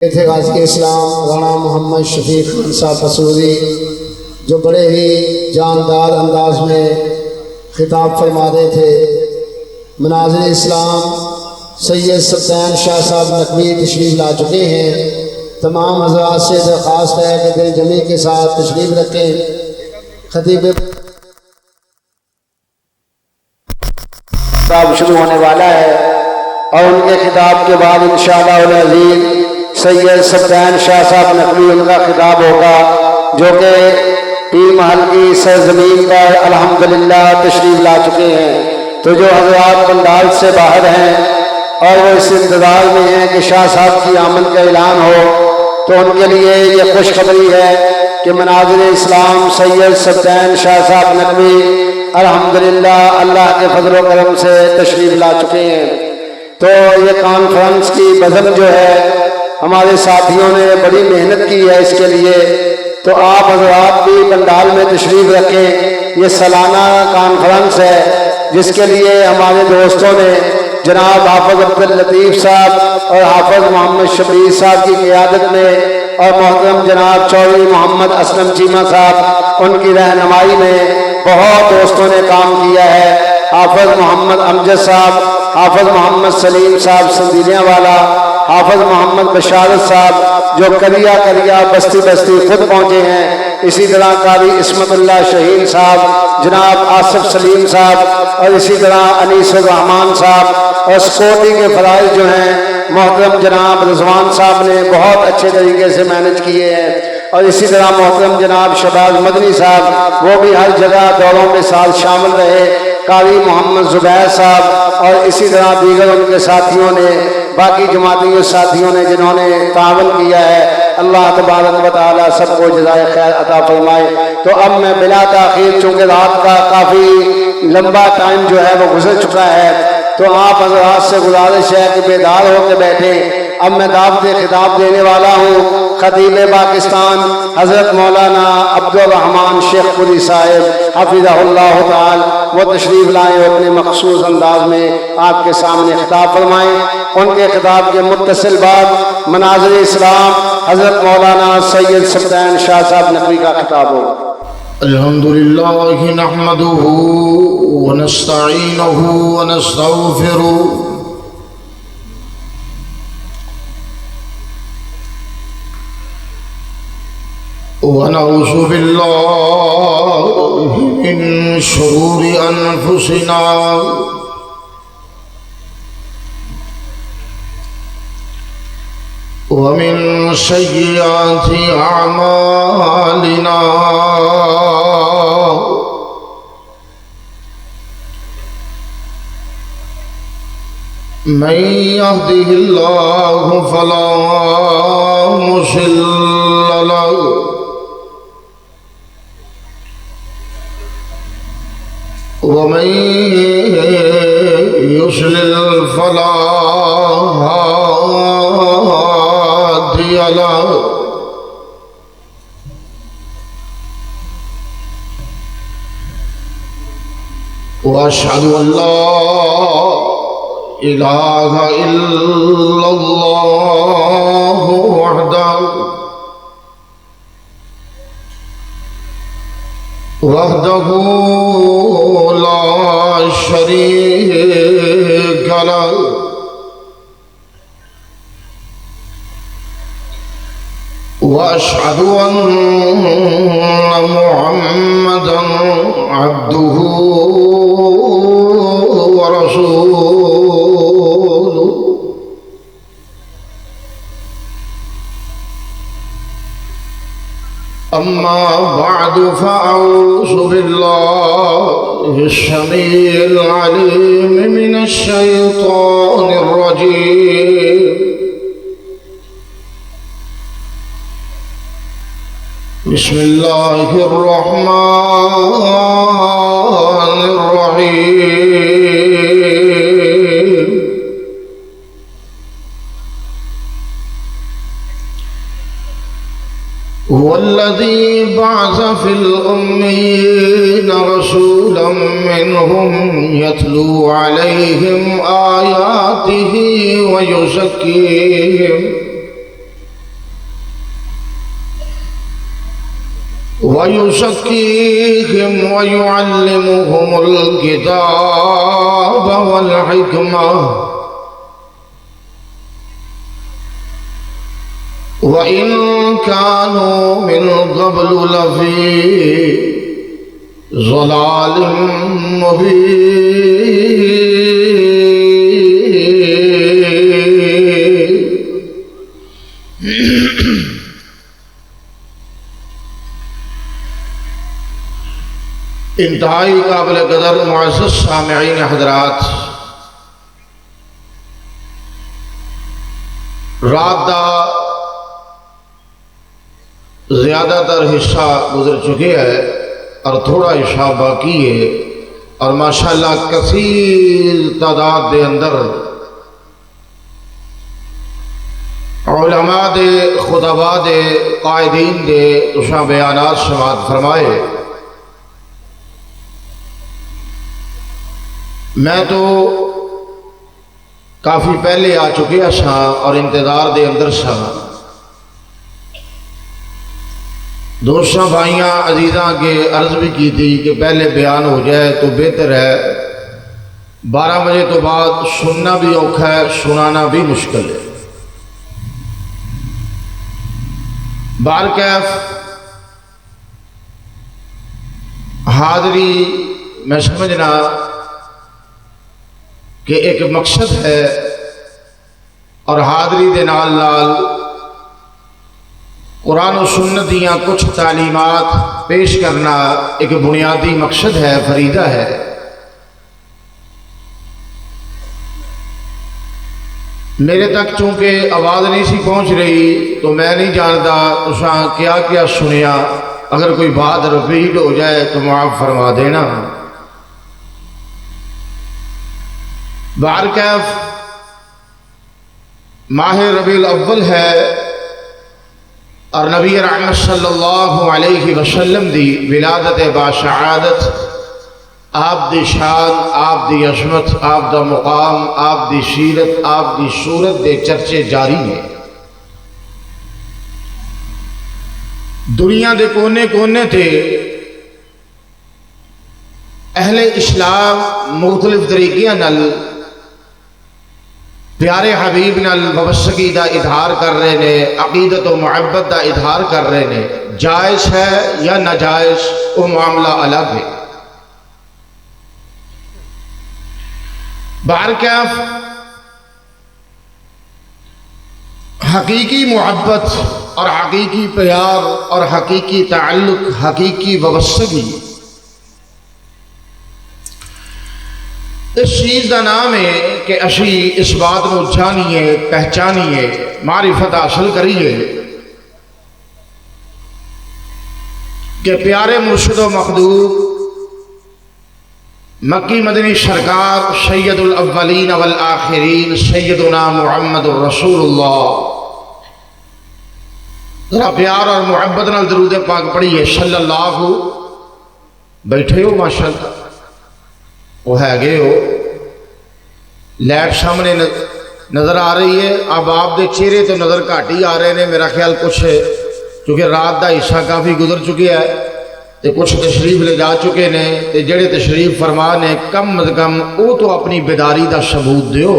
تھے غازی اسلام رانا محمد شفیق خان صاحب پسوری، جو بڑے ہی جاندار انداز میں خطاب فرما رہے تھے۔ مناظر اسلام سید سلطان شاہ صاحب نقوی تشریف لا چکے ہیں۔ تمام حضرات سے درخواست ہے کہ دل جمعی کے ساتھ تشریف رکھیں۔ خطیب خطاب شروع ہونے والا ہے اور ان کے خطاب کے بعد انشاءاللہ العزیز سید سلطان شاہ صاحب نقوی ان کا خطاب ہوگا، جو کہ پیر محل کی سرزمین پر الحمدللہ تشریف لا چکے ہیں۔ تو جو حضرات پنڈال سے باہر ہیں اور وہ اس انتظار میں ہیں کہ شاہ صاحب کی آمد کا اعلان ہو، تو ان کے لیے یہ خوشخبری ہے کہ مناظر اسلام سید سلطان شاہ صاحب نقوی الحمدللہ اللہ کے فضل و کرم سے تشریف لا چکے ہیں۔ تو یہ کانفرنس کی بزم جو ہے ہمارے ساتھیوں نے بڑی محنت کی ہے اس کے لیے، تو آپ حضرات بھی پنڈال میں تشریف رکھیں۔ یہ سالانہ کانفرنس ہے جس کے لیے ہمارے دوستوں نے جناب حافظ عبداللطیف صاحب اور حافظ محمد شبیر صاحب کی قیادت میں اور محترم جناب چودھری محمد اسلم چیمہ صاحب ان کی رہنمائی میں بہت دوستوں نے کام کیا ہے۔ حافظ محمد امجد صاحب، حافظ محمد سلیم صاحب سندیلیاں والا، حافظ محمد بشارت صاحب جو کریا بستی بستی خود پہنچے ہیں، اسی طرح قاری عصمت اللہ شہین صاحب، جناب آصف سلیم صاحب، اور اسی طرح انیس الرحمان صاحب، اور سکورٹی کے فرائض جو ہیں محترم جناب رضوان صاحب نے بہت اچھے طریقے سے مینج کیے ہیں، اور اسی طرح محترم جناب شہباز مدنی صاحب وہ بھی ہر جگہ دوروں میں ساتھ شامل رہے، قاری محمد زبیر صاحب، اور اسی طرح دیگر ان کے ساتھیوں نے، باقی جماعتی ساتھیوں نے جنہوں نے تعاون کیا ہے، اللہ تبارک و تعالی سب کو جزائے خیر عطا فرمائے۔ تو اب میں بلا تاخیر، چونکہ رات کا کافی لمبا ٹائم جو ہے وہ گزر چکا ہے، تو آپ حضرات سے گزارش ہے کہ بیدار ہو کے بیٹھیں۔ اب میں دعوت خطاب دینے والا ہوں خطیب پاکستان حضرت مولانا عبدالرحمن شیخ پوری صاحب حفظہ اللہ تعالی، وہ تشریف لائیں اپنے مخصوص انداز میں آپ کے سامنے خطاب فرمائیں۔ ان کے خطاب کے متصل بعد مناظر اسلام حضرت مولانا سید سلطان شاہ صاحب نقوی کا خطاب ہوگا۔ الحمدللہ نحمدہ ونستعینہ ونستغفرہ ونعوذ باللہ من شرور انفسنا ومن سیئات اعمالنا من يهده الله فلا مضل له ومن يضلل فلا هادي له وأشهد أن لا إله إلا الله وحده لا شريك له وأشهد أن محمدا عبده ورسوله أما بعد فأعوذ بالله السميع العليم من الشيطان الرجيم بسم الله الرحمن الرحيم هو الذي بعث في الأميين رسولا منهم يتلو عليهم آياته ويزكيهم وَيُزَكِّيهِمْ وَيُعَلِّمُهُمُ الْكِتَابَ وَالْحِكْمَةَ وَإِنْ كَانُوا مِنْ قَبْلُ لَفِي ضَلَالٍ مُبِينٍ۔ انتہائی قابل قدر معزز سامعین حضرات، رات دا زیادہ تر حصہ گزر چکے ہے اور تھوڑا حصہ باقی ہے، اور ماشاءاللہ کثیر تعداد دے اندر علماء دے، خطباء دے، قائدین دے تساں بیانات سماعت فرمائے۔ میں تو کافی پہلے آ چکے سا اور انتظار دے اندر سا۔ دوستاں بھائیاں عزیزاں کے عرض بھی کی تھی کہ پہلے بیان ہو جائے تو بہتر ہے، 12 بجے تو بعد سننا بھی اوکھا ہے، سنانا بھی مشکل ہے۔ بارکیف حاضری میں سمجھنا کہ ایک مقصد ہے، اور حاضری دے نال نال قرآن و سنت دیاں کچھ تعلیمات پیش کرنا ایک بنیادی مقصد ہے، فریضہ ہے۔ میرے تک چونکہ آواز نہیں سی پہنچ رہی تو میں نہیں جانتا تساں کیا کیا سنیا، اگر کوئی بات رپیٹ ہو جائے تو معاف فرما دینا۔ بارکیف ماہ ربیع الاول ہے، اور نبی رحمت صلی اللہ علیہ وسلم دی ولادت باشعادت، آپ دی شان، آپ دی عظمت، آپ دا مقام، آپ دی سیرت، آپ دی صورت دے چرچے جاری ہیں۔ دنیا دے کونے کونے تے اہل اسلام مختلف طریقیاں نال پیارے حبیب نال وابستگی دا اظہار کر رہے نے، عقیدت و محبت دا اظہار کر رہے نے۔ جائز ہے یا ناجائز وہ معاملہ الگ ہے۔ بارکیف حقیقی محبت اور حقیقی پیار اور حقیقی تعلق، حقیقی وابستگی، اس چیز کا نام ہے کہ اسی اس بات کو جانیے، پہچانیے، معرفت حاصل کریے کہ پیارے مرشد و مخدوم مکی مدنی سرکار سید الاولین والآخرین سیدنا محمد الرسول اللہ، ذرا پیار اور محبت نال درود پاک پڑھیے صلی اللہ۔ بیٹھے ہو ماشاءاللہ، وہ ہے گئے ہو، لائٹ سامنے نظر آ رہی ہے۔ اب آپ دے چہرے تو نظر گھٹ ہی آ رہے ہیں، میرا خیال کچھ ہے کیونکہ رات دا حصہ کافی گزر چکی ہے، تے کچھ تشریف لے جا چکے نے، تے جڑے تشریف فرما نے کم از کم او تو اپنی بیداری دا ثبوت دیو،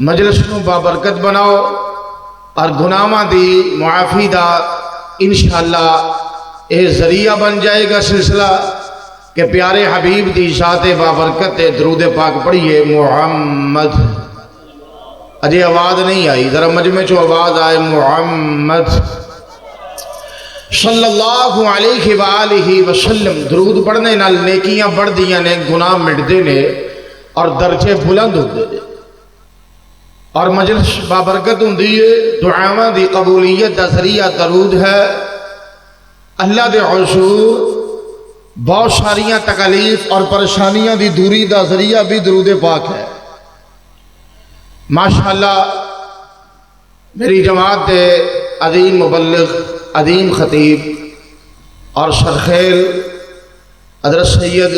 مجلس نو بابرکت بناؤ، اور گناہاں دی معافی دا انشاءاللہ اے ذریعہ بن جائے گا سلسلہ کہ پیارے حبیب دی ذات بابرکت درود پاک پڑھیے محمد۔ اجے آواز نہیں آئی، ذرا مجمع چو آواز آئے محمد صلی اللہ علیہ وآلہ وسلم۔ درود پڑھنے نال نیکیاں بڑھ دیاں نے، گناہ مٹدے نے اور درجے بلند ہوتے ہیں، اور مجلس بابرکت ہوندی ہے۔ دعاواں دی قبولیت دا ذریعہ درود ہے۔ اللہ دے حضور بہت ساریاں تکالیف اور پریشانیاں دی دوری دا ذریعہ بھی درود پاک ہے۔ ماشاءاللہ میری جماعت دے عظیم مبلغ، عظیم خطیب اور سرخیل حضرت سید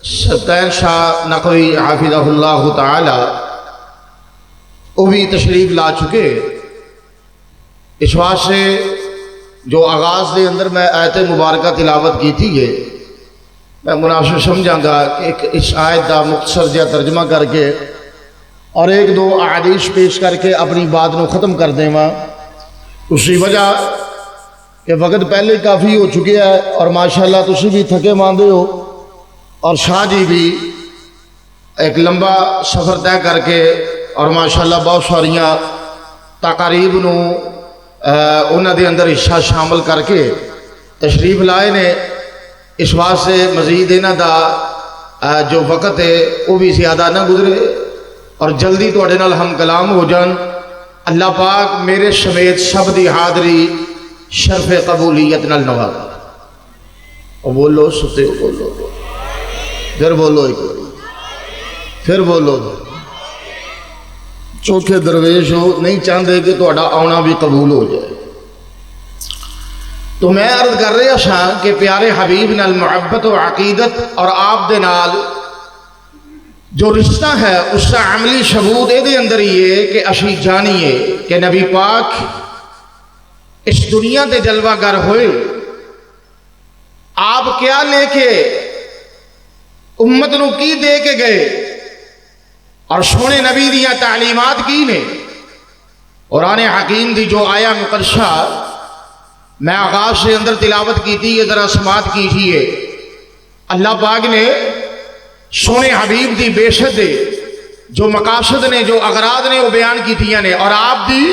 سلطان شاہ نقوی حافظہ اللہ تعالی وہ بھی تشریف لا چکے۔ اس واسطے جو آغاز دے اندر میں آیت مبارکہ تلاوت کی تھی ہے، میں مناسب سمجھاں گا کہ اس آیت دا مختصر جہا ترجمہ کر کے اور ایک دو احادیث پیش کر کے اپنی بات نو ختم کر دیں وہاں. اسی وجہ کہ وقت پہلے کافی ہو چکے ہے اور ماشاءاللہ تسی بھی تھکے ماندے ہو اور شاہ جی بھی ایک لمبا سفر طے کر کے اور ماشاءاللہ بہت ساریاں تقاریب نو انہاں دے اندر حصہ شامل کر کے تشریف لائے نے. اس واسطے مزید انہاں دا جو وقت ہے وہ بھی زیادہ نہ گزرے اور جلدی تواڈے نال ہم کلام ہو جان. اللہ پاک میرے سمیت سب دی حاضری شرف قبولیت نال نوازے. اور بولو ستے ہو، بولو پھر بولو ایک باری پھر بولو. چوکھے درویش ہو، نہیں چاہتے کہ تہاڈا آنا بھی قبول ہو جائے. تو میں عرض کر رہا سا کہ پیارے حبیب نال محبت و عقیدت اور آپ دے نال جو رشتہ ہے اس کا عملی ثبوت یہ اندر ہی ہے کہ اسی جانیے کہ نبی پاک اس دنیا تے جلوہ گر ہوئے، آپ کیا لے کے امت نو کی دے کے گئے اور سونے نبی دیا تعلیمات کی نے. قرآن حکیم دی جو آیا مقدسہ میں آغاز سے اندر تلاوت کی تھی، یہ ذرا سماعت کیجیے. اللہ پاک نے سونے حبیب دی بیشت دے جو مقاصد نے، جو اغراض نے وہ بیان کی تھیاں نے، اور آپ دی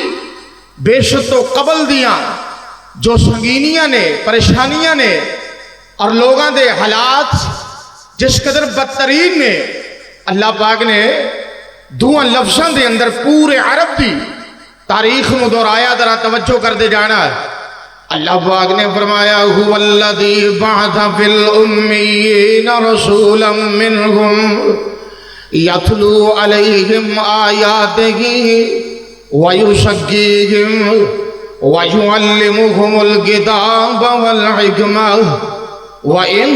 بیشت تو قبل دیاں جو سنگینیاں نے، پریشانیاں نے اور لوگاں دے حالات جس قدر بدترین نے، اللہ پاک نے دو لفظاں دے اندر پورے عرب دی تاریخ میں دہرایا. ذرا توجہ کر دے جانا. اللہ پاک نے فرمایا هو الذی بعث فی الامیین رسولا منہم یتلو علیہم آیاتہ ویزکیہم ویعلمہم الکتاب والحکمہ وَإِن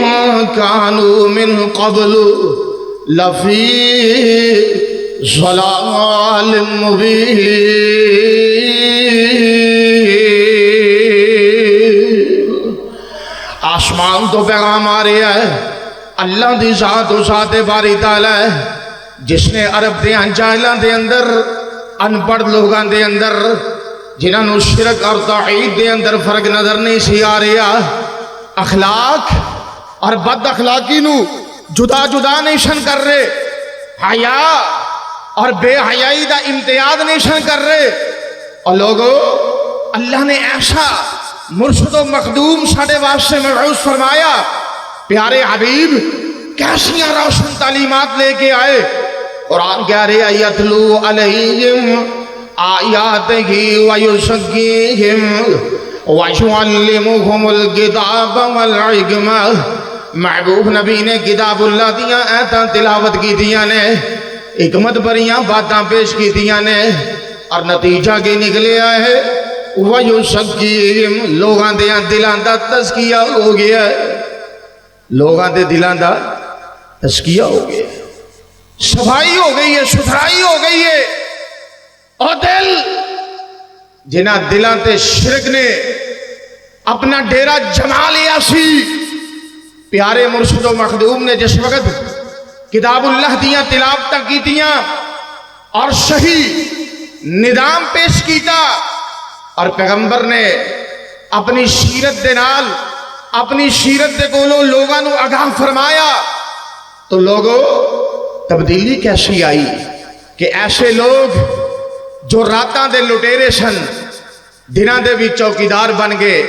كَانُوا مِن قَبْلُ لَفِي ضَلَالٍ مُبِينٍ. آسمان تو پیغام آ رہا ہے اللہ دی ذات و ذات باری تعالی ہے جس نے عرب دے جاہلاں دے اندر، ان پڑھ لوگاں دے اندر جنہاں نو شرک اور توحید دے اندر فرق نظر نہیں سی آ رہا، اخلاق اور بد اخلاقی نو جدا جدا نیشن کر رہے، حیا اور بے حیائی دا امتیاز نیشن کر رہے. اور لوگو اللہ نے ایسا مرشد و مخدوم ساڑھے واسطے مبعوث فرمایا، پیارے حبیب کیسیاں روشن تعلیمات لے کے آئے. قرآن کہہ رہے یتلو علیہم آیاتہ ویزکیہم وَيُعَلِّمُهُمُ الْكِتَابَ وَالْحِکْمَةَ. محبوب نبی نے کتاب اللہ دیاں آیتاں تلاوت کی دیاں نے، حکمت بریاں باتاں پیش کی دیاں نے، اور نتیجہ کے نکلے آئے وَيُزَکِّیہم. لوگاں دیاں دلاں دا تزکیہ ہو گیا ہے، لوگاں دے دلاں دا تزکیہ ہو گیا ہے، صفائی ہو گئی ہے، ستھرائی ہو گئی ہے. اور دل جنہ دلاں تے شرک نے اپنا ڈیرا جما لیا سی، پیارے مرشد و مخدوم نے جس وقت کتاب اللہ دیاں تلاوتاں کیتیاں اور صحیح نظام پیش کیتا اور پیغمبر نے اپنی سیرت دے نال، اپنی سیرت دے کولوں لوگاں نو آگاہ فرمایا، تو لوگوں تبدیلی کیسی آئی کہ ایسے لوگ جو راتاں دے لٹیرے سن دناں دے بھی چوکیدار بن گئے،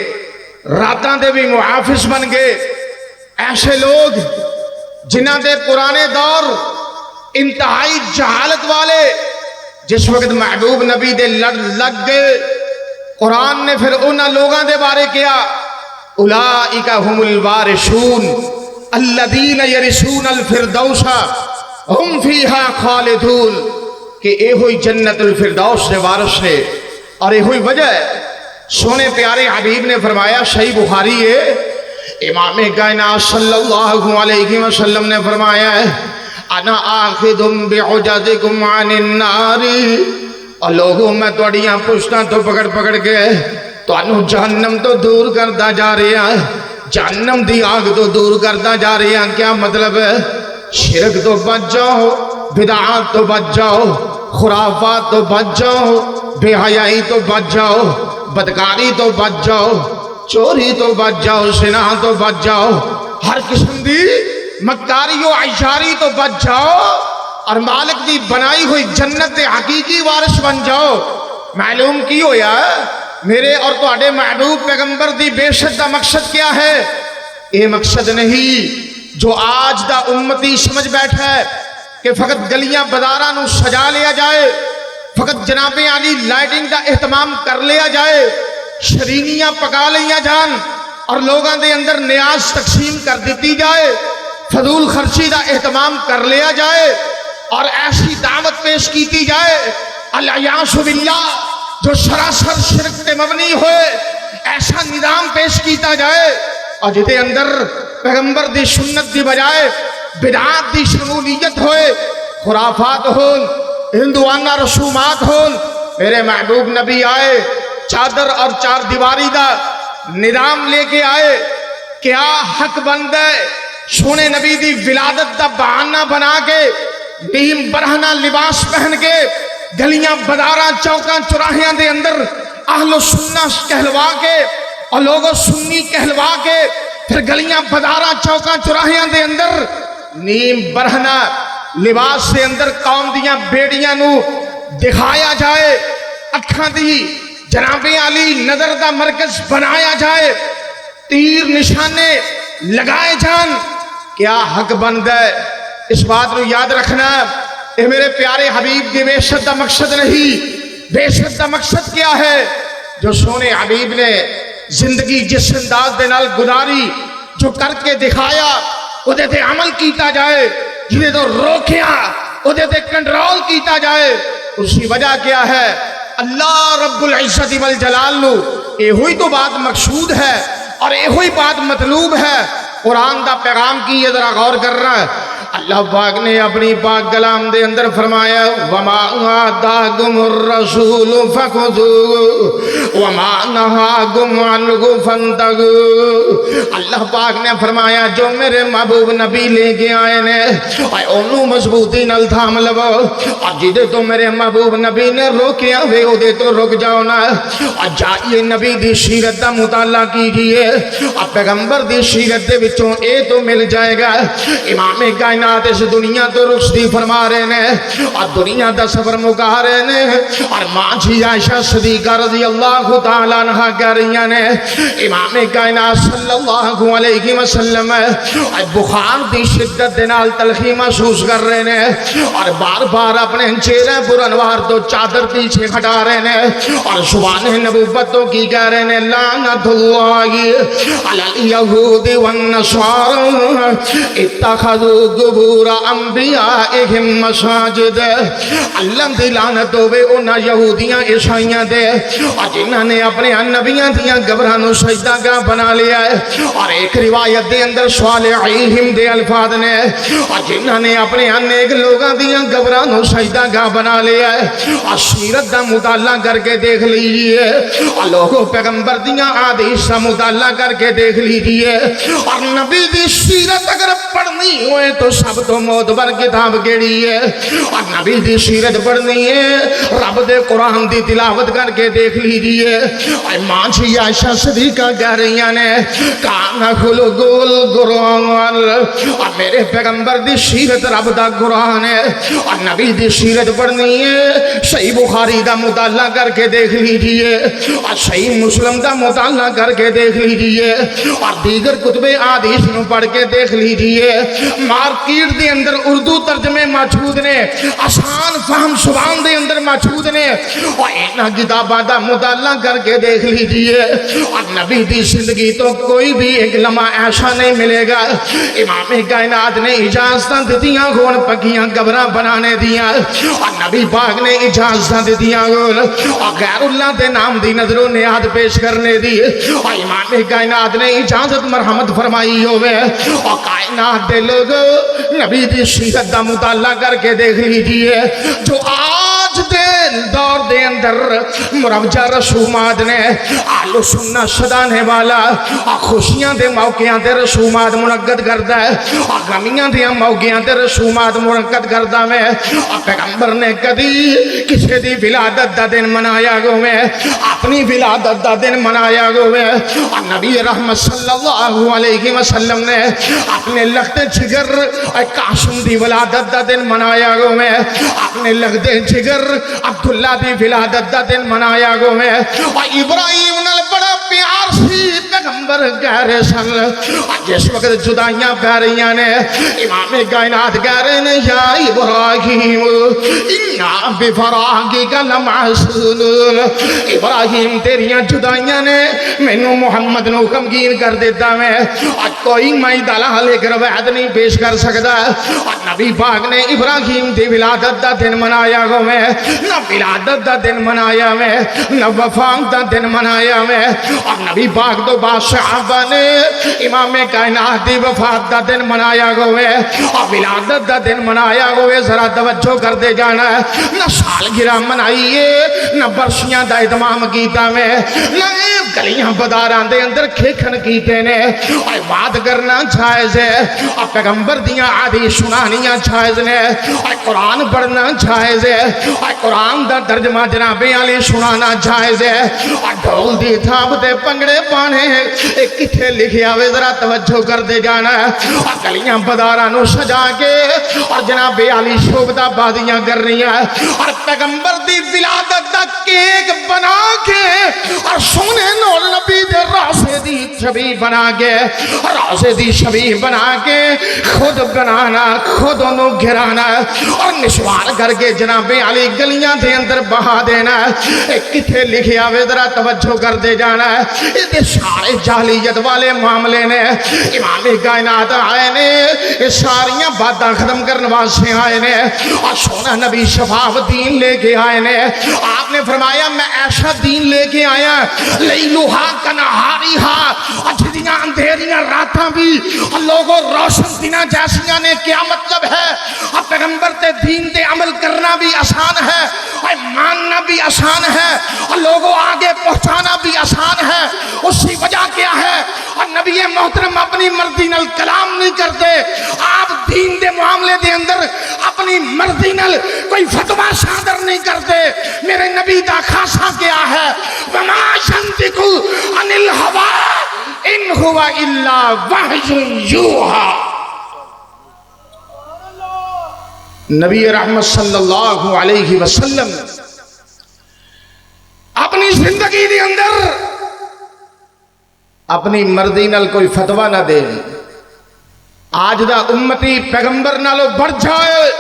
راتاں دے بھی محافظ بن گئے. ایسے لوگ جنہاں دے پرانے دور انتہائی جہالت والے جس وقت محبوب نبی دے لگ گئے، قرآن نے پھر انہاں لوگاں دے بارے کیا اولئک هم الوارثون الذین یرثون الفردوس ہم فیہا خالدون. کہ اے ہوئی جنت الفردوس دے وارث نے. اور اے ہوئی وجہ ہے سونے پیارے حبیب نے فرمایا، صحیح بخاری ہے، امام کائنات صلی اللہ علیہ وسلم نے فرمایا ہے انا آخذ بعجزکم عن النار. اور لوگوں میں توڑیاں پشتاں تو پکڑ پکڑ کے تانوں جہنم تو دور کرتا جا رہا ہے، جہنم دی آگ تو دور کرتا جا رہا ہے۔ کیا مطلب ہے؟ شرک تو بچ جاؤ، بدعات تو بچ جاؤ، خرافات تو بچ جاؤ، بے حیائی تو بچ جاؤ، بدکاری تو بچ جاؤ، چوری تو بچ جاؤ، زنا تو بچ جاؤ، ہر قسم دی مکاری و عیاشی تو بچ جاؤ، اور مالک دی بنائی ہوئی جنت دے حقیقی وارث بن جاؤ۔ معلوم کی ہویا میرے اور تواڈے محبوب پیغمبر دی بے شک دا مقصد کیا ہے؟ یہ مقصد نہیں جو آج دا امتی سمجھ بیٹھا ہے کہ فقط گلیاں بازاراں نو سجا لیا جائے، فقط جناب علی لائٹنگ دا اہتمام کر لیا جائے، شرینیاں پکا لیا جان اور لوگاں دے اندر نیاز تقسیم کر دیتی جائے، فضول خرچی دا اہتمام کر لیا جائے اور ایسی دعوت پیش کیتی جائے الیاذ باللہ جو سراسر شرک تے مبنی ہوئے، ایسا نظام پیش کیتا جائے اور جدے اندر پیغمبر دی سنت دی بجائے بدعات دی شمولیت ہوئے، خرافات ہون، ہندوانہ رسومات ہون۔ میرے محبوب نبی آئے، چادر اور چار دیواری دا نظام لے کے آئے، کیا حق بند ہے سونے نبی دی ولادت دا بہانہ بنا کے نیم برہنہ لباس پہن کے گلیاں بازاراں چوکاں چوراہیاں دے اندر اہل و سنہ کہلوا کے اور لوگوں سنی کہلوا کے پھر گلیاں بازاراں چوکاں چوراہیاں دے اندر نیم برہنہ لباس دے اندر قوم دیاں بیڑیاں نو دکھایا جائے، اکھاں دی جناب علی نظر دا مرکز بنایا جائے، تیر نشانے لگائے جان، کیا حق بند ہے؟ اس بات کو یاد رکھنا، اے میرے پیارے حبیب کی بے شک دا مقصد نہیں۔ بے شک دا مقصد کیا ہے؟ جو سونے حبیب نے زندگی جس انداز دے نال گزاری، جو کر کے دکھایا اودے تے عمل کیتا جائے، جنہیں تو روکیا اودے تے کنٹرول کیتا جائے۔ اسی وجہ کیا ہے؟ اللہ رب العزت والجلال نو یہ ہوئی تو بات مقصود ہے اور یہ ہوئی بات مطلوب ہے۔ قرآن دا پیغام کی یہ ذرا غور کر رہا ہے۔ اللہ پاک نے اپنی پاک کلام دے اندر فرمایا وَمَا آتَاكُمُ الرَّسُولُ فَخُذُوهُ وَمَا نَهَاكُمْ عَنْهُ فَانْتَهُوا۔ اللہ پاک نے فرمایا جو میرے محبوب نبی لے کے آئے نے انہوں مضبوطی نال تھام لو، اور جدے تو میرے محبوب نبی نے روکیا ہوئے اودے تو رک جاؤ نا، اور جائیے نبی دی سیرت دا مطالعہ کیجئے اور پیغمبر دی سیرت دے وچوں اے تو مل جائے گا۔ امام کائنات اس دنیا تو رخصتی فرما رہے ہیں اور دنیا دا سفر مکا رہے ہیں، اور ماں جی عائشہ صدیقہ رضی اللہ تعالیٰ عنہ کہہ رہی ہیں امام کائنات صلی اللہ علیہ وسلم بخار دی شدت دے نال تلخی محسوس کر رہے ہیں اور بار بار اپنے چہرے پر انوار تو چادر پیچھے ہٹا رہے ہیں اور زبان نبوت تو کی کہہ رہے ہیں لعنت اللہ علی الیہود والنصارى اتخذوا قبور انبیائہم مساجد۔ اللہ دی لعنت ہوے انہاں یہودیاں عیسائیاں دے اور جنہاں نے اپنے نبیاں دیاں قبراں نو سجدہ گاہ بنا لیا ہے، اور ایک روایت دے اندر صالحیہم دے الفاظ نے اور جنہاں نے اپنے نیک لوگاں دیاں قبراں نو سجدہ گاہ بنا لیا ہے۔ اور سیرت دا مطالعہ کر کے دیکھ لیجئے اور لوگوں پیغمبر دیاں احادیث دا مطالعہ کر کے دیکھ لیجئے، اور نبی دی سیرت اگر پڑھنی ہوئے تو سب تو معتبر کتاب کیڑی ہے؟ اور نبی دی سیرت پڑھنی ہے رب دے قرآن دی تلاوت کر کے دیکھ لیجئے۔ اور ماں جی عائشہ صدیقہ کہہ رہی ہیں کان خلق القرآن، اور میرے پیغمبر دی سیرت رب دا قرآن ہے، اور نبی دی سیرت پڑھنی ہے صحیح بخاری دا مطالعہ کر کے دیکھ لیجئے اور صحیح مسلم دا مطالعہ کر کے دیکھ لیجئے اور دیگر کتب احادیث نو پڑھ کے دیکھ لیجئے۔ مارکیٹ دے اندر اردو ترجمے موجود نے، آسان فہم زبان دے اندر موجود نے، اور انہاں کتاباں دا مطالعہ کر کے دیکھ لیجئے اور نبی دی زندگی تو کوئی بھی ایک لمحہ ایسا نہیں ملے گا امام کائنات نے اجازتاں دتیاں ہون پکیاں قبراں بنانے دیاں، اور نبی پاک نے اجازتاں دتیاں ہون اور غیر اللہ دے نام دی نظر و نیاد پیش کرنے دی، اور امام کائنات نے اجازت مرحمت فرمائی ہوئے، اور کائنات دے لوگ نبی دی سیرت دا مطالعہ کر کے دیکھ لیجئے۔ جو آج آج دے دور دے اندر مروجہ رسومات نے آلو سننا شدانے والا خوشیاں دے موقعیاں دے رسومات منعقد کردا ہے، غمیاں دے موقعیاں دے رسومات منعقد کردا میں۔ پیغمبر نے کدی کسی دی ولادت دا دن منایا گو میں، اپنی ولادت دا دن منایا گو میں۔ اور نبی رحمت صلی اللہ علیہ وسلم نے اپنے لخت جگر قاسم دی ولادت دا دن منایا گو میں، اپنے لخت جگر عبداللہ دی ولادت دا دن منایا گو میں۔ اور ابراہیم نال بڑا پیار سی پیغمبر کہہ رہے سن، جس وقت جدائیاں پہ رہی نے امام کائنات کہہ رہے ہیں یا ابراہیم انا بفراقک لمحزون، ابراہیم تیریاں جدائیاں نے مینوں محمد نو غمگین کر دیتا میں، اور کوئی میں دلال ایک روایت نہیں پیش کر سکتا۔ اور نبی پاک نے ابراہیم دی ولادت دا دن منایا گو میں، نہ ولادت دا دن منایا میں، نہ وفات دا دن منایا میں۔ اور نبی پاک تو بادشاہ نے امام کائنات دی وفات دا دن منایا گو میں، اور ولادت دا دن منایا گو میں۔ ذرا توجہ کر دے جانا ہے، نہ سالگرہ منائیے، نہ برسیاں دا اہتمام کیتا میں، نہ گلیاں بازاراں دے اندر کھیکھن کیتے نے۔ اور بات کرنا جائز ہے، اور پیغمبر دیاں عادی سنانیاں جائز نے، اور قرآن پڑھنا جائز ہے، اور قرآن دا ترجمہ جناب علی سنانا جائز ہے۔ اور ڈھول دی تھاپ تے پنگڑے پانے کتھے لکھیا ہوئے ذرا توجہ کر دے جانا ہے۔ اور گلیاں بازاراں نو سجا کے اور جناب علی شوبدہ بازیاں کر رہی ہیں، اور پیغمبر دی ولادت دا کیک بنا کے اور سونے نور نبی دے راسے دی شبیہ بنا کے، راسے دی شبیہ بنا کے خود بنانا، خود انہوں گھرانا اور نشوار کر کے جناب علی گلیاں دے اندر بہا دینا۔ کتھے لکھیا ہوئے ذرا توجہ کر دے جانا ہے۔ یہ سارے جاہلیت والے معاملے نے امام کائنات آئے نے، یہ ساریاں باتاں ختم کرنے واسطے آئے نے، اور سونا نبی شفاف دین لے کے آئے نے۔ آپ نے فرمایا میں ایسا دین لے کے آیا لیلوہا کنہاریہا، اجھدیاں اندھیریاں راتاں بھی اور لوگوں روشن دینا جیسیاں نے۔ کیا مطلب ہے؟ اور پیغمبر تے دین تے عمل کرنا بھی آسان ہے، اور ماننا بھی آسان ہے، اور لوگوں آگے پہنچانا بھی آسان ہے۔ اسی وجہ کیا ہے؟ اور نبی محترم اپنی مرضی نال کلام نہیں کرتے، آپ دین دے معاملے دے اندر اپنی مرضی نال کوئی فتویٰ صادر نہیں کرتے۔ میرے نبی دا خاصہ کیا ہے؟ وما ينطق عن الهوى ان هو الا وحی یوحی۔ نبی رحمت صلی اللہ علیہ وسلم اپنی زندگی دے اندر اپنی مرضی نال کوئی فتویٰ نہ دے۔ آج دا امتی پیغمبر نالو بڑھ جائے،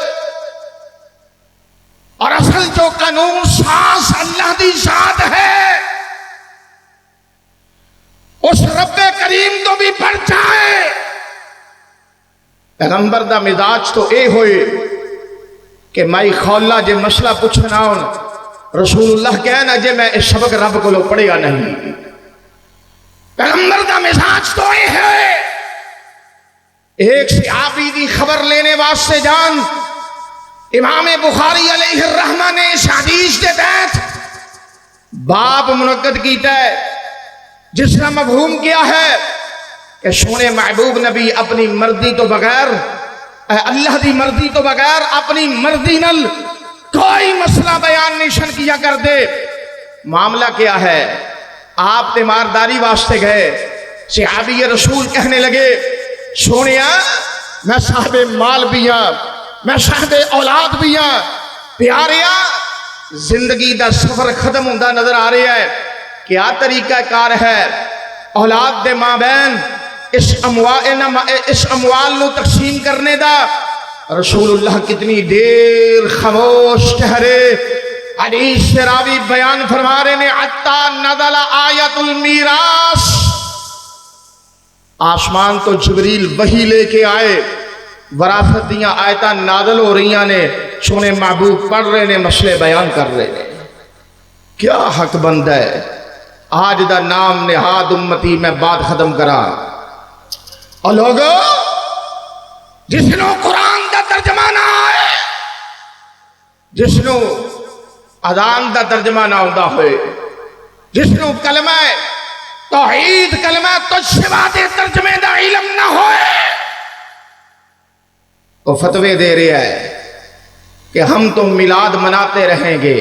اور اصل جو قانون ساز اللہ دی ذات ہے اس رب کریم تو بھی بڑھ جائے۔ پیغمبر دا مزاج تو اے ہوئے کہ مائی خولا جے مسئلہ پوچھنا ہوں رسول اللہ کہنا جے میں اس سبق رب کو لو پڑھے گا نہیں۔ پیغمبر دا مزاج تو اے ہے، ایک صحابی دی خبر لینے واسطے جان امام بخاری علیہ الرحمہ نے اس حدیث کے تحت باب منعقد کیتا ہے، جس کا مفہوم کیا ہے کہ سونے محبوب نبی اپنی مرضی تو بغیر، اللہ دی مرضی تو بغیر اپنی مرضی نل کوئی مسئلہ بیان نہیں کیا کر دے۔ معاملہ کیا ہے؟ آپ تیمارداری واسطے گئے، صحابی رسول کہنے لگے سونیا میں صاحب مال بھی ہاں، میں صاحب اولاد بھی ہاں، پیاریا زندگی دا سفر ختم ہوتا نظر آ رہا ہے، کیا طریقہ کار ہے اولاد دے مابین اس اموال نو تقسیم کرنے دا؟ رسول اللہ کتنی دیر خاموش ٹھہرے، حدیث سے راوی بیان فرما رہے نے حتی نزل آیت المیراث، آسمان تو جبریل وحی لے کے آئے، وراثت دیاں آیتاں نازل ہو رہی نے، سونے محبوب پڑھ رہے نے، مسئلے بیان کر رہے نے۔ کیا حق بند ہے؟ آج دا نام نہاد امتی میں بات ختم کرا، اور لوگوں جس نو قرآن دا ترجمہ نہ آئے، جس نو اذان دا ترجمہ نہ آਉਂਦਾ ہوئے، جس نو کلمہ توحید کلمہ تجھ سوا دے ترجمے دا علم نہ ہوئے، وہ فتوے دے رہا ہے کہ ہم تو میلاد مناتے رہیں گے،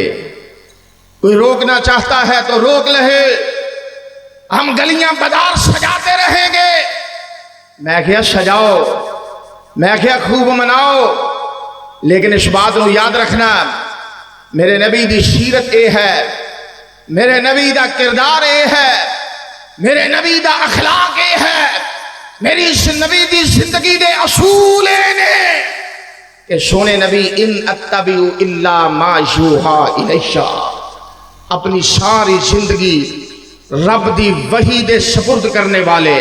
کوئی روکنا چاہتا ہے تو روک لے، ہم گلیاں بازار سجاتے رہیں گے۔ میں کہا سجاؤ، میں کہا خوب مناؤ، لیکن اس بات کو یاد رکھنا میرے نبی دی سیرت اے ہے، میرے نبی دا کردار اے ہے، میرے نبی دا اخلاق اے ہے، میری نبی دی زندگی دے اصول اے نے کہ سونے نبی ان اتبع الا ما یوحى الی، اپنی ساری زندگی رب دی وحی دے سپرد کرنے والے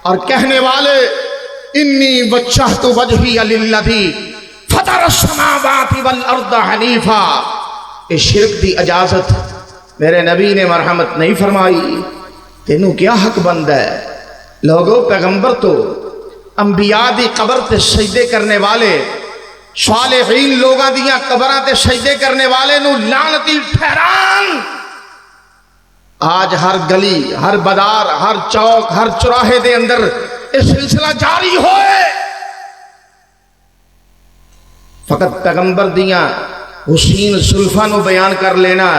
اور کہنے والے انی وجہت وجہی للذی فطر السماوات والارض حنیفا۔ اس شرک دی اجازت میرے نبی نے مرحمت نہیں فرمائی، تینوں کیا حق بند ہے؟ لوگوں پیغمبر تو انبیاء دی قبر تے سجدے کرنے والے، صالحین لوگاں دیاں قبراں تے سجدے کرنے والے نو لعنتی ٹھہران، آج ہر گلی، ہر بازار، ہر چوک، ہر چوراہے دے اندر یہ سلسلہ جاری ہوئے۔ فقط پیغمبر دیاں حسین زلفاں نو بیان کر لینا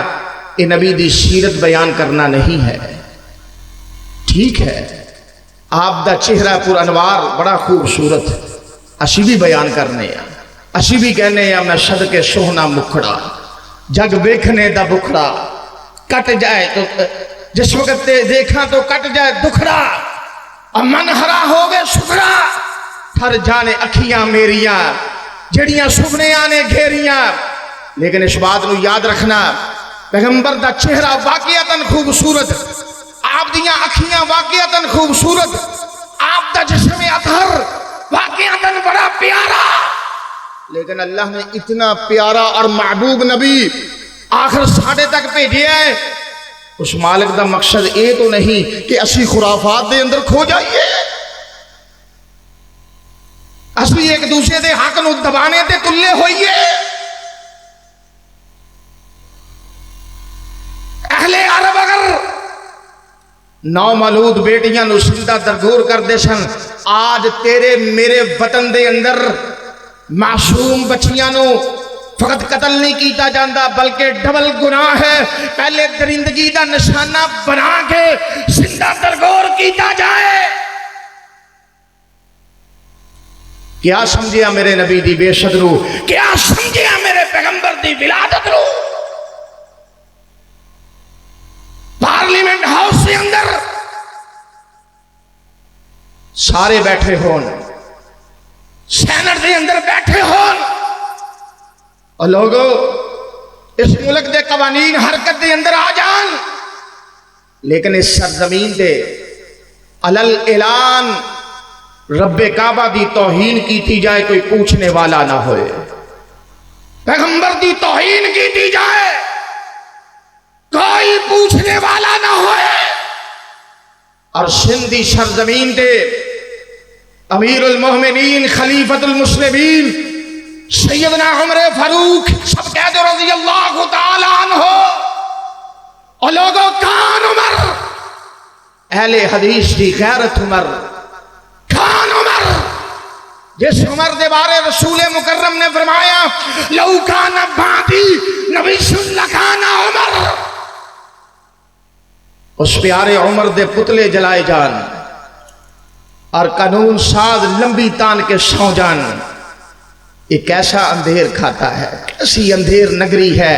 یہ نبی دی سیرت بیان کرنا نہیں ہے۔ ٹھیک ہے آپ دا چہرہ پر انوار بڑا خوبصورت، اسی بھی بیان کرنے ہیں، اسی بھی کہنے ہیں میں صدقے سوہنا مکھڑا، جگ ویکھنے دا بکھڑا، کٹ جائے تو جس وقت دیکھا تو کٹ جائے دکھڑا، اور من ہرا ہو گئے سکھڑا، تھر جانے اکھیاں میریاں جڑیاں سپنیاں نے گھیریاں۔ لیکن اس بات کو یاد رکھنا پیغمبر دا چہرہ واقعتاً خوبصورت، آپ دیاں اکھیاں واقعتاً خوبصورت، آپ دا جسم اطہر واقعتاً بڑا پیارا، لیکن اللہ نے اتنا پیارا اور محبوب نبی آخر ساڑھے تک بھیجے ہے۔ اس مالک دا مقصد یہ تو نہیں کہ اسی خرافات دے اندر کھو جائیے، اسی ایک دوسرے دے حق نو دبانے تے تلے ہوئیے۔ اہل عرب اگر نو مولود بیٹیاں نو زندہ درگور کر دے سن، آج تیرے میرے وطن دے اندر معصوم بچیاں نو فقط قتل نہیں کیتا جاندہ بلکہ ڈبل گناہ ہے، پہلے درندگی دا نشانہ بنا کے زندہ درگور کیتا جائے۔ کیا سمجھیا میرے نبی دی بے شد رو، کیا سمجھیا میرے پیغمبر دی ولادت رو؟ پارلیمنٹ ہاؤس کے اندر سارے بیٹھے ہون، سینٹ دے اندر بیٹھے ہون، اور لوگوں اس ملک دے قوانین حرکت دے اندر آ جان، لیکن اس سرزمین دے علل اعلان رب کعبہ دی توہین کیتی جائے کوئی پوچھنے والا نہ ہوئے، پیغمبر دی توہین کیتی جائے کوئی پوچھنے والا نہ ہوئے، اور سندھی سرزمین دے امیر المومنین خلیفۃ المسلمین سیدنا عمر فاروق سب کہہ دو رضی اللہ تعالی عنہ، اور لوگوں کان عمر، اہل حدیث دی غیرت عمر، کان عمر، جس عمر دے بارے رسول مکرم نے فرمایا لو کان بعدی نبی لکان عمر، اس پیارے عمر دے پتلے جلائے جان اور قانون ساز لمبی تان کے سو جان۔ یہ کیسا اندھیر کھاتا ہے، کیسی اندھیر نگری ہے،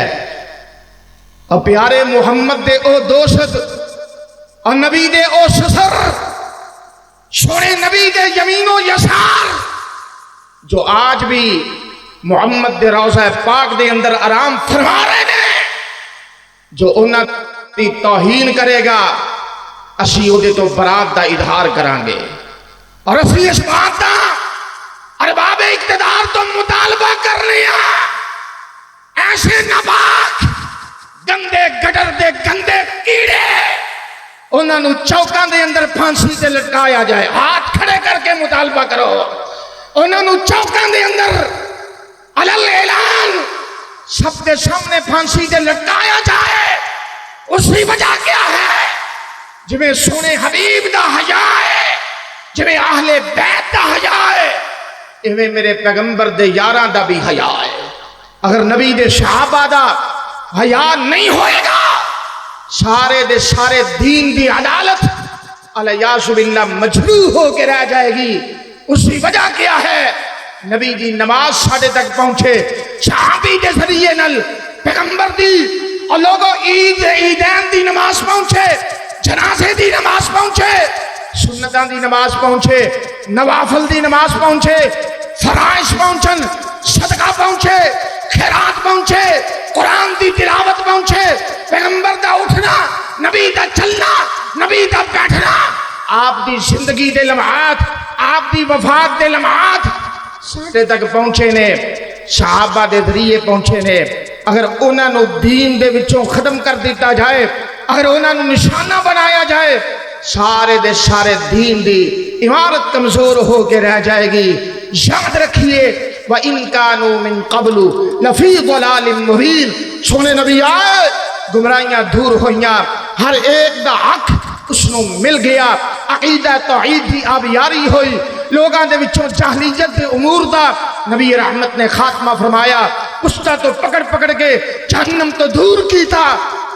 اور پیارے محمد دے او دوست اور نبی دے او سسر، سونے نبی دے یمین و یسار، جو آج بھی محمد دے روضہ پاک دے اندر آرام فرما رہے ہیں، جو انہاں دی توہین کرے گا اسی او دے تو برات دا اظہار کرانگے، اور اسی اس بات دا ارباب اقتدار تو مطالبہ کر لیا ایسے ناپاک گندے گٹر دے گندے کیڑے انہاں نو چوکاں دے اندر پھانسی تے لٹکایا جائے، ہاتھ کھڑے کر کے مطالبہ کرو، انہاں نو چوکاں دے اندر علل اعلان سب کے سامنے پھانسی تے لٹکایا جائے، اس کی وجہ کیا ہے؟ جویں سونے حبیب دا حیا ہے، جویں اہل بیت دا حیا ہے، ایویں میرے پیغمبر دے یاراں دا بھی حیا ہے۔ اگر نبی دے صحابہ دا حیا نہیں ہوئے گا، سارے دے سارے دین دی عدالت الیاذ باللہ مجروح ہو کے رہ جائے گی۔ اس کی وجہ کیا ہے؟ نبی دی نماز ساڈے تک پہنچے، صحابی دے ذریعے نل پیغمبر دی اور لوگوں عیدین دی نماز پہنچے، جنازے دی نماز پہنچے، سنتاں دی نماز پہنچے، نوافل دی نماز پہنچے، فرائض پہنچن، صدقہ پہنچے، خیرات پہنچے، قرآن دی تلاوت پہنچے، پیغمبر دا اٹھنا، نبی دا چلنا، نبی دا بیٹھنا، آپ دی زندگی دے لمحات، آپ دی وفات دے لمحات ساڈے تک پہنچے نے، صحابہ دے ذریعے پہنچے نے۔ اگر انہاں نو دین دے وچوں ختم کر دیتا جائے، اگر انہاں نو نشانہ بنایا جائے، سارے دے سارے دین دی عمارت کمزور ہو کے رہ جائے گی۔ یاد رکھیے وَإِن كَانُوا مِن قَبْلُ لَفِي ضَلَالٍ مُبِينٍ، سونے نبی آئے، گمراہیاں دور ہوئیاں، ہر ایک دا حق اس نو مل گیا، عقیدہ توحید دی آبیاری ہوئی، لوگاں دے وچوں جاہلیت دے امور دا نبی رحمت نے خاتمہ فرمایا، پشتا تو پکڑ پکڑ کے جہنم تو دور کی تھا۔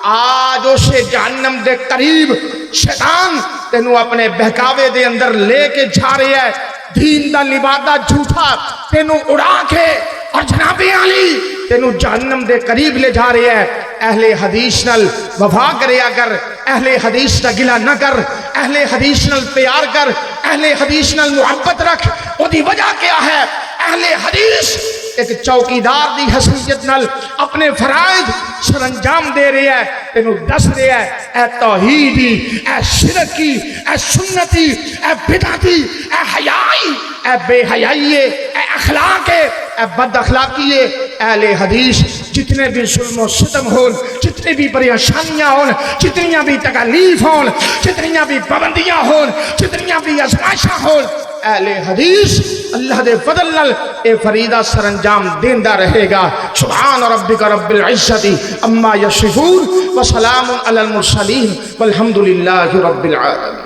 آج اسے جہنم دے قریب شیطان تینوں اپنے بہکاوے دے اندر لے کے جا رہا ہے، دین دا لبادہ جھوٹا تینوں اڑا کے اور جناب علی تینوں جہنم دے قریب لے جا رہے ہیں۔ اہل حدیث نل وفا کریا کر، اہل حدیث دا گلہ نہ کر، اہل حدیث نل پیار کر، اہل حدیث نل محبت رکھ۔ وہ دی وجہ کیا ہے؟ اہل حدیث ایک چوکیدار دی حیثیت نل اپنے فرائض سر انجام دے رہے ہیں، تینوں دس رہے ہیں اے توحیدی، اے شرکی، اے سنتی، اے بدعتی، اے حیائی، اے بے حیائی، اے اخلاق، اے بد اخلاقی، اہل حدیث جتنے بھی ظلم و ستم ہون، جتنے بھی پریشانیاں ہون، جتنیاں بھی تکالیف ہون، جتنیاں بھی پابندیاں ہون، جتنیاں بھی آزمائشاں ہون، اہل حدیث اللہ دے فضل نال اے فریضہ سر انجام دیندا رہے گا۔ سبحان ربک رب العزت عما یصفون وسلام علی المرسلین والحمد للہ رب العالمین۔